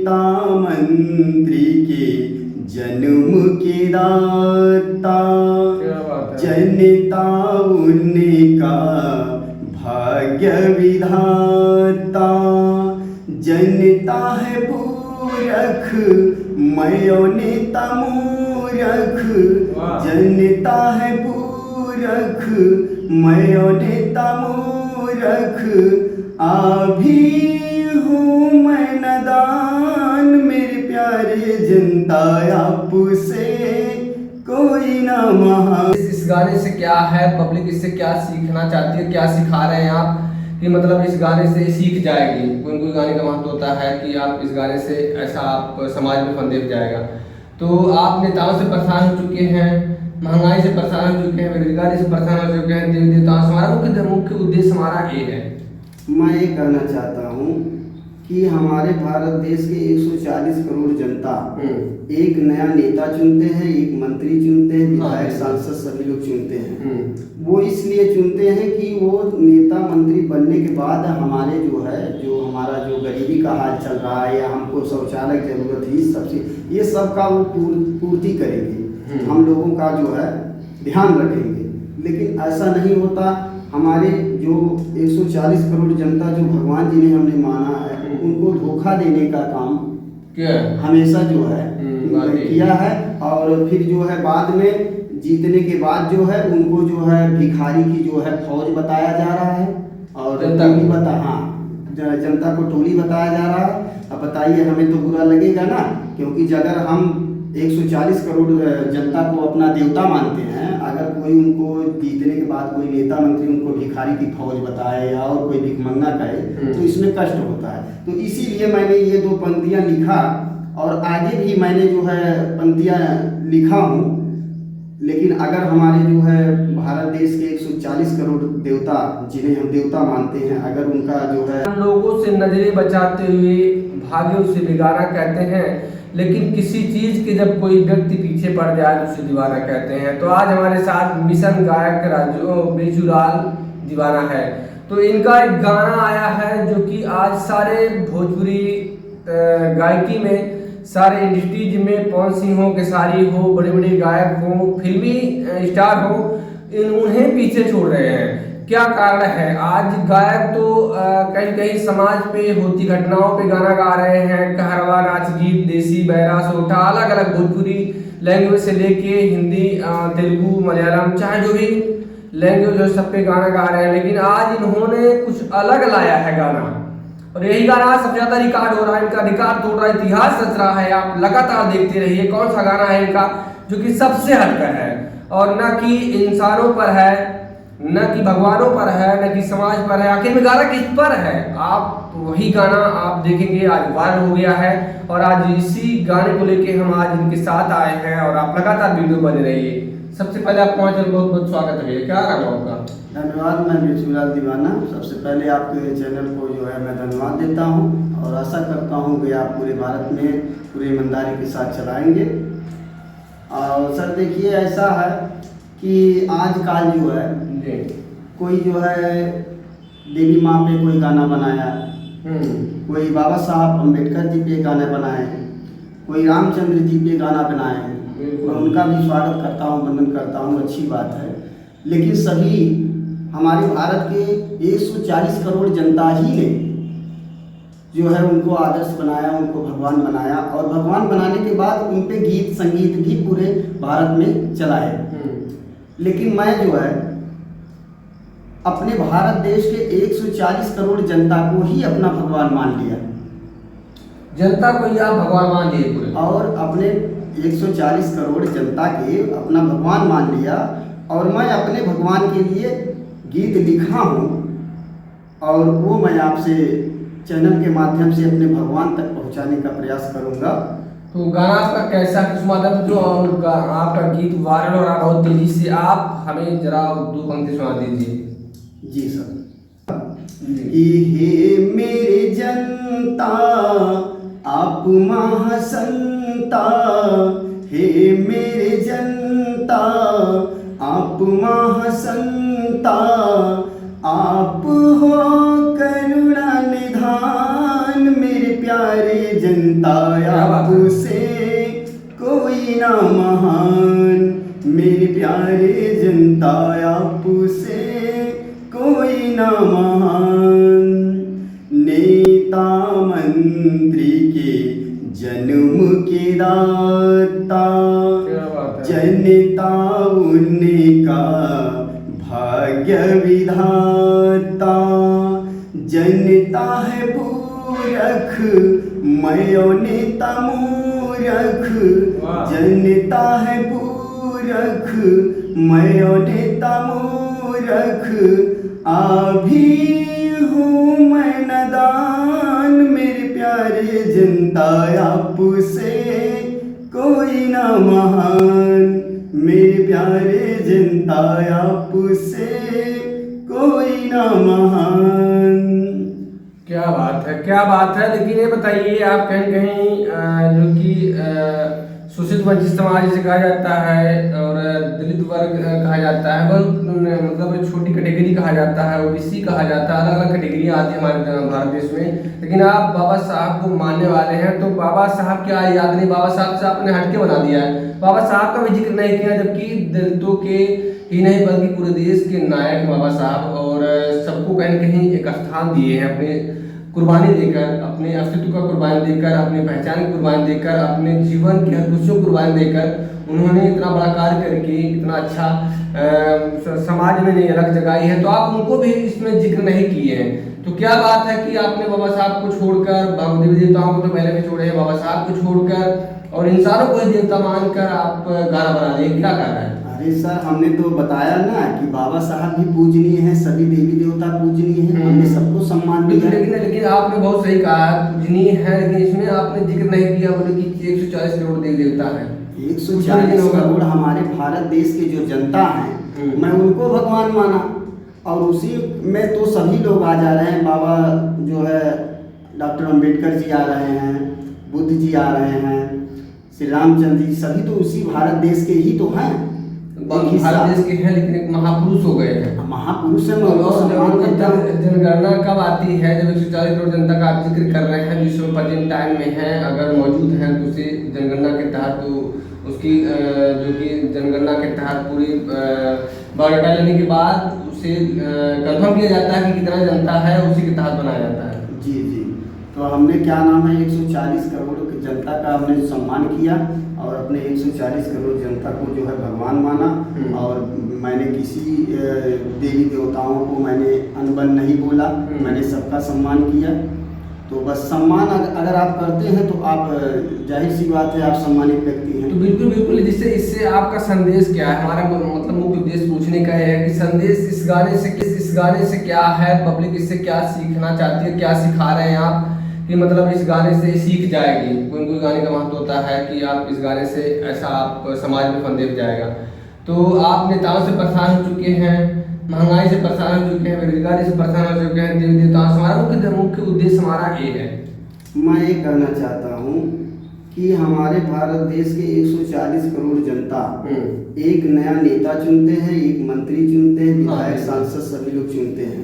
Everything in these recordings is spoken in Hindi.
नेता मंत्री के जन्म के दाता, जनता उनका भाग्य विधाता। जनता है पूरख मैं नेता मूरख, जनता है पूरख मैं नेता मूरख। अभी हूँ मैं नादान मेरे प्यारे जनता, आपसे कोई ना महान। इस गाने से क्या है, पब्लिक इससे क्या सीखना चाहती है, क्या सिखा रहे हैं आप कि मतलब इस गाने से सीख जाएगी? कोई गाने का महत्व होता है कि आप इस गाने से ऐसा आप समाज में फंदेव जाएगा। तो आप नेताओं से परेशान हो चुके हैं, महंगाई से परेशान हो चुके हैं, बेरोजगारी से परेशान हो चुके हैं, देवी देवताओं से। हमारा मुख्य उद्देश्य हमारा ये है, मैं ये कहना चाहता हूँ कि हमारे भारत देश के 140 करोड़ जनता एक नया नेता चुनते हैं, एक मंत्री चुनते हैं, विधायक सांसद सभी लोग चुनते हैं। वो इसलिए चुनते हैं कि वो नेता मंत्री बनने के बाद हमारे जो हमारा जो गरीबी का हाल चल रहा है या हमको शौचालय की जरूरत है, इस सबसे ये सब का वो पूर्ति करेंगे, हम लोगों का जो है ध्यान रखेंगे। लेकिन ऐसा नहीं होता। हमारे जो 140 करोड़ जनता जो भगवान जी ने हमने माना है, उनको धोखा देने का काम क्या हमेशा जो है किया है। और फिर जो है बाद में जीतने के बाद जो है उनको जो है भिखारी की जो है फौज बताया जा रहा है और जनता को टोली बताया जा रहा है। अब बताइए, हमें तो बुरा लगेगा ना, क्योंकि अगर हम 140 करोड़ जनता को अपना देवता मानते हैं, अगर कोई उनको जीतने के बाद कोई नेता मंत्री उनको भिखारी की फौज बताए या और कोई भिखमंगा कहे तो इसमें कष्ट होता है। तो इसीलिए मैंने ये 2 पंक्तियां लिखा और आगे भी मैंने जो है पंक्तियां लिखा हूँ। लेकिन अगर हमारे जो है भारत देश के 140 करोड़ देवता जिन्हें हम देवता मानते हैं, अगर उनका जो है लोगों से नजरें बचाते हुए भाग्य उसे बिगाड़ा कहते हैं, लेकिन किसी चीज के जब कोई व्यक्ति पीछे पड़ जाए तो उसे दीवाना कहते हैं। तो आज हमारे साथ मिशन गायक राजू बेचूलाल दीवाना है। तो इनका एक गाना आया है जो कि आज सारे भोजपुरी गायकी में, सारे इंडस्ट्रीज में, पवन सिंह हो, केसारी हो, बड़े बड़े गायक हो, फिल्मी स्टार हो, उन्हें पीछे छोड़ रहे हैं। क्या कारण है? आज गायक तो कहीं कहीं समाज पे होती घटनाओं पे गाना गा रहे हैं, कहरवा, नाच गीत, देसी, बैरा, सोठा, अलग अलग भोजपुरी लैंग्वेज से लेके हिंदी, तेलुगु, मलयालम, चाहे जो भी लैंग्वेज हो सब पे गाना गा रहे हैं। लेकिन आज इन्होंने कुछ अलग लाया है गाना, और यही गाना सबसे ज्यादा रिकॉर्ड हो रहा है, इनका रिकॉर्ड तोड़ रहा है, इतिहास रच रहा है। आप लगातार देखते रहिए कौन सा गाना है इनका जो कि सबसे हटकर है, और न कि इंसानों पर है, न कि भगवानों पर है, न कि समाज पर है। आखिर में गाना किस पर है? आप वही गाना आप देखेंगे आज वायरल हो गया है, और आज इसी गाने को लेके हम आज इनके साथ आए हैं, और आप लगातार वीडियो बने रहिए। सबसे पहले आप पहुंचे, बहुत बहुत स्वागत है। क्या नाम है आपका? धन्यवाद। मैं बेचूलाल दीवाना। सबसे पहले आपके चैनल को जो है मैं धन्यवाद देता हूं और आशा करता हूं कि आप पूरे भारत में पूरी ईमानदारी के साथ चलाएंगे। और सर देखिए, ऐसा है कि आजकल जो है कोई जो है देवी माँ पे कोई गाना बनाया, कोई बाबा साहब अम्बेडकर जी पे गाने बनाए, कोई रामचंद्र जी पे गाना बनाए। मैं उनका भी स्वागत करता हूँ, वंदन करता हूँ, अच्छी बात है। लेकिन सभी हमारे भारत के 140 करोड़ जनता ही ने जो है उनको आदर्श बनाया, उनको भगवान बनाया, और भगवान बनाने के बाद उन पे गीत संगीत भी पूरे भारत में चलाए। लेकिन मैं जो है अपने भारत देश के 140 करोड़ जनता को ही अपना भगवान मान लिया। जनता को ही आप भगवान मान लिए पूरे? और अपने 140 करोड़ जनता के अपना भगवान मान लिया, और मैं अपने भगवान के लिए गीत लिखा हूँ, और वो मैं आपसे चैनल के माध्यम से अपने भगवान तक पहुँचाने का प्रयास करूँगा। तो गाना आपका कैसा, किस माध्यम जो आपका गीत वायरल हो रहा है बहुत तेजी से, आप हमें जरा 2 पंक्ति सुना दीजिए। जी सर। हे मेरे जनता आप महासंता, हे मेरे जनता आप महासंता, आप हो करुणा निधान मेरे प्यारे जनता। जनता आपसे कोई ना महान, मेरे प्यारे जनता आपसे कोई ना महान। नेता मंत्री के जन्म के दाता, जनता उनका भाग्य विधाता। जनता है पूरख, मैं नेता मूरख। जनता है पूरख, मैं नेता मूरख। अभी हूँ मैं नदान, मेरे प्यारे जनता आपसे कोई ना महान, मेरे प्यारे जनता आपसे कोई ना महान। क्या बात है, क्या बात है। लेकिन ये बताइए, आप कहीं कहीं जो कि शोषित वंचित समाज जिसे कहा जाता है और दलित वर्ग कहा जाता है, बहुत मतलब छोटी कैटेगरी कहा जाता है, ओबीसी कहा जाता है, अलग अलग कैटेगरियाँ आती है हमारे भारत देश में। लेकिन आप बाबा साहब को मानने वाले हैं, तो बाबा साहब क्या याद नहीं, बाबा साहब से आपने हटके बना दिया है। बाबा साहब का भी जिक्र नहीं किया, जबकि दलितों के ही नहीं बल्कि पूरे देश के नायक बाबा साहब, और सबको कहीं न कहीं एक स्थान दिए हैं अपने कुर्बानी देकर, अपने अस्तित्व का कुर्बानी देकर, अपनी पहचान की कुर्बानी देकर, अपने जीवन की हर खुशियों को कुर्बानी देकर उन्होंने इतना बड़ा कार्य करके इतना अच्छा समाज में अलग जगाई है। तो आप उनको भी इसमें जिक्र नहीं किए हैं, तो क्या बात है कि आपने बाबा साहब को छोड़कर, देवी देवताओं को तो पहले भी छोड़े हैं, बाबा साहब को छोड़कर और इंसानों को ही देवता मानकर आप गाना बना रहे हैं, क्या कर रहे हैं? अरे सर, हमने तो बताया ना कि बाबा साहब भी पूजनीय हैं, सभी देवी देवता पूजनीय हैं, हमने सबको सम्मान दिया। लेकिन आपने बहुत सही कहा पूजनीय है, लेकिन इसमें आपने जिक्र नहीं किया बोले कि 140 करोड़ देवी देवता है। 140 करोड़ हमारे भारत देश के जो जनता है, मैं उनको भगवान माना, और उसी में तो सभी लोग आ जा रहे हैं। बाबा जो है डॉक्टर अम्बेडकर जी आ रहे हैं, बुद्ध जी आ रहे हैं, श्री रामचंद्र जी, सभी तो उसी भारत देश के ही तो हैं, भारत देश के हैं, लेकिन एक महापुरुष हो गए हैं। महापुरुष है। जनगणना कब आती है? जब 140 करोड़ जनता का आप जिक्र कर रहे हैं, विश्व प्रेजेंट टाइम में है, अगर मौजूद हैं तो उसी जनगणना के तहत, तो उसकी जो कि जनगणना के तहत पूरी बायोडाटा लेने के बाद उसे कंफर्म किया जाता है कि कितना जनता है, उसी के तहत बनाया जाता है। जी जी, तो हमने क्या नाम है 140 करोड़ की जनता का हमने सम्मान किया, और अपने 140 करोड़ जनता को जो है भगवान माना, और मैंने किसी देवी देवताओं को मैंने अनबन नहीं बोला, मैंने सबका सम्मान किया। तो बस सम्मान अगर आप करते हैं तो आप जाहिर सी बात है आप सम्मानित व्यक्ति हैं। तो बिल्कुल बिल्कुल, जिससे इससे आपका संदेश क्या है? हमारा मतलब मुख्य उद्देश्य पूछने का है कि संदेश इस गाने से क्या है, पब्लिक इससे क्या सीखना चाहती है, क्या सिखा रहे हैं आप, कि मतलब इस गाने से सीख जाएगी। कोई गाने का महत्व होता है कि आप इस गाने से ऐसा आप समाज में संदेश जाएगा। तो आप नेताओं से परेशान हो चुके हैं, महंगाई से परेशान हो चुके हैं, बेरोजगारी से परेशान हो चुके हैं, देवी देवताओं से। हमारा मुख्य उद्देश्य हमारा ये है, मैं ये कहना चाहता हूँ कि हमारे भारत देश के 140 करोड़ जनता एक नया नेता चुनते हैं, एक मंत्री चुनते हैं, विधायक सांसद सभी लोग चुनते हैं।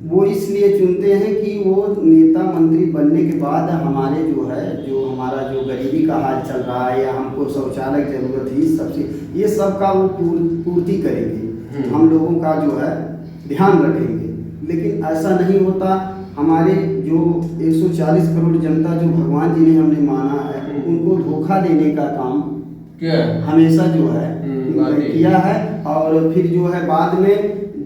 वो इसलिए चुनते हैं कि वो नेता मंत्री बनने के बाद हमारे जो है, जो हमारा जो गरीबी का हाल चल रहा है, या हमको शौचालय की जरूरत है, सबसे ये सब का वो पूर्ति करेंगे, हम लोगों का जो है ध्यान रखेंगे। लेकिन ऐसा नहीं होता। हमारे जो 140 करोड़ जनता जो भगवान जी ने हमने माना है, उनको धोखा देने का काम हमेशा जो है किया है, और फिर जो है बाद में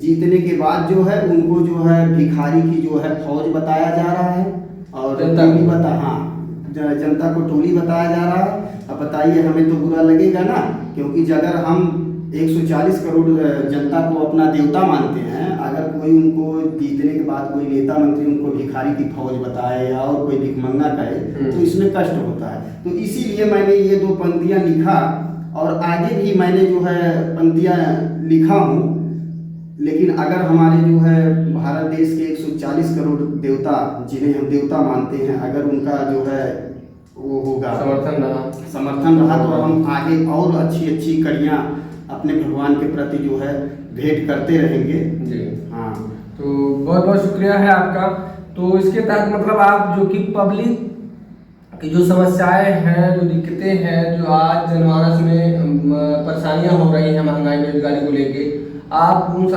जीतने के बाद जो है उनको जो है भिखारी की जो है फौज बताया जा रहा है, और जनता को टोली बताया जा रहा है। अब बताइए, हमें तो बुरा लगेगा ना, क्योंकि अगर हम 140 करोड़ जनता को अपना देवता मानते हैं, अगर कोई उनको जीतने के बाद कोई नेता मंत्री उनको भिखारी की फौज बताए या और कोई भिखमंगा कहे, तो इसमें कष्ट होता है। तो इसीलिए मैंने ये 2 पंक्तियाँ लिखा, और आगे भी मैंने जो है पंक्तियाँ लिखा हूँ। लेकिन अगर हमारे जो है भारत देश के 140 करोड़ देवता, जिन्हें हम देवता मानते हैं, अगर उनका जो है वो होगा समर्थन रहा तो हम आगे और अच्छी कड़ियाँ अपने भगवान के प्रति जो है भेंट करते रहेंगे जी। हाँ, तो बहुत बहुत शुक्रिया है आपका। तो इसके तहत मतलब आप जो कि पब्लिक कि जो समस्याएं हैं, जो दिक्कतें हैं, जो आज जनमानस में परेशानियां हो रही हैं महंगाई बेरोजगारी को लेके, आप उन